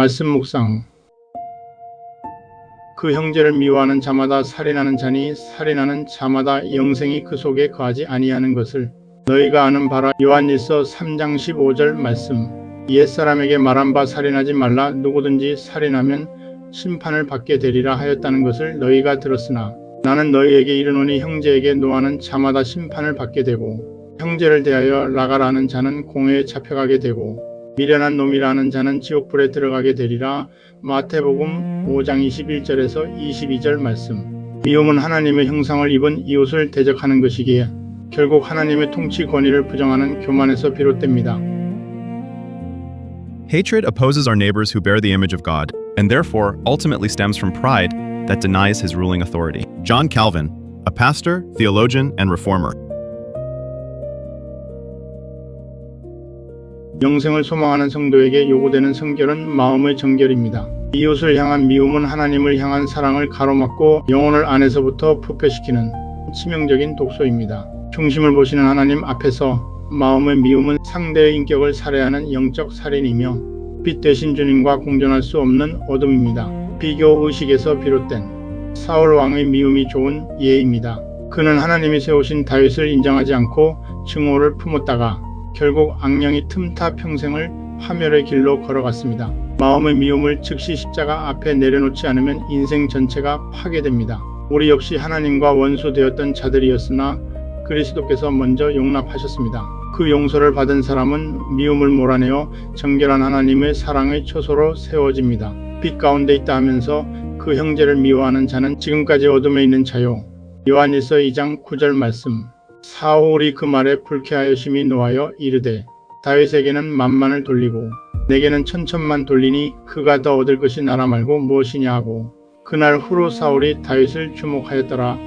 말씀 묵상. 그 형제를 미워하는 자마다 살인하는 자니 살인하는 자마다 영생이 그 속에 거하지 아니하는 것을 너희가 아는 바라. 요한일서 3장 15절 말씀. 옛사람에게 말한 바 살인하지 말라. 누구든지 살인하면 심판을 받게 되리라 하였다는 것을 너희가 들었으나 나는 너희에게 이르노니 형제에게 노하는 자마다 심판을 받게 되고 형제를 대하여 라가라는 자는 공회에 잡혀가게 되고 미련한 놈이라는 자는 지옥불에 들어가게 되리라. 마태복음 5장 21절에서 22절 말씀. 미움은 하나님의 형상을 입은 이웃을 대적하는 것이기에 결국 하나님의 통치 권위를 부정하는 교만에서 비롯됩니다. Hatred opposes our neighbors who bear the image of God, and therefore ultimately stems from pride that denies his ruling authority. John Calvin, a pastor, theologian, and reformer. 영생을 소망하는 성도에게 요구되는 성결은 마음의 정결입니다. 이웃을 향한 미움은 하나님을 향한 사랑을 가로막고 영혼을 안에서부터 부패시키는 치명적인 독소입니다. 중심을 보시는 하나님 앞에서 마음의 미움은 상대의 인격을 살해하는 영적 살인이며 빛 되신 주님과 공존할 수 없는 어둠입니다. 비교의식에서 비롯된 사울 왕의 미움이 좋은 예입니다. 그는 하나님이 세우신 다윗을 인정하지 않고 증오를 품었다가 결국 악령이 틈타 평생을 파멸의 길로 걸어갔습니다. 마음의 미움을 즉시 십자가 앞에 내려놓지 않으면 인생 전체가 파괴됩니다. 우리 역시 하나님과 원수되었던 자들이었으나 그리스도께서 먼저 용납하셨습니다. 그 용서를 받은 사람은 미움을 몰아내어 정결한 하나님의 사랑의 초소로 세워집니다. 빛 가운데 있다 하면서 그 형제를 미워하는 자는 지금까지 어둠에 있는 자요. 요한일서 2장 9절 말씀. 사울이 그 말에 불쾌하여 심히 노하여 이르되 다윗에게는 만만을 돌리고 내게는 천천만 돌리니 그가 더 얻을 것이 나라 말고 무엇이냐 하고 그날 후로 사울이 다윗을 주목하였더라.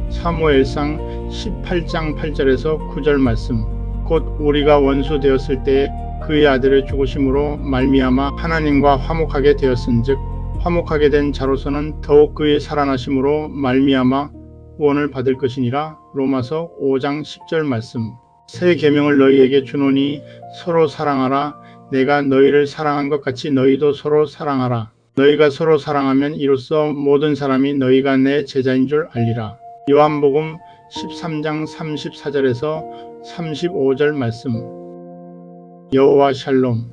사무엘상 18장 8절에서 9절 말씀. 곧 우리가 원수 되었을 때에 그의 아들의 죽으심으로 말미암아 하나님과 화목하게 되었은즉 화목하게 된 자로서는 더욱 그의 살아나심으로 말미암아 구원을 받을 것이니라. 로마서 5장 10절 말씀. 새 계명을 너희에게 주노니 서로 사랑하라. 내가 너희를 사랑한 것 같이 너희도 서로 사랑하라. 너희가 서로 사랑하면 이로써 모든 사람이 너희가 내 제자인 줄 알리라. 요한복음 13장 34절에서 35절 말씀. 여호와 샬롬.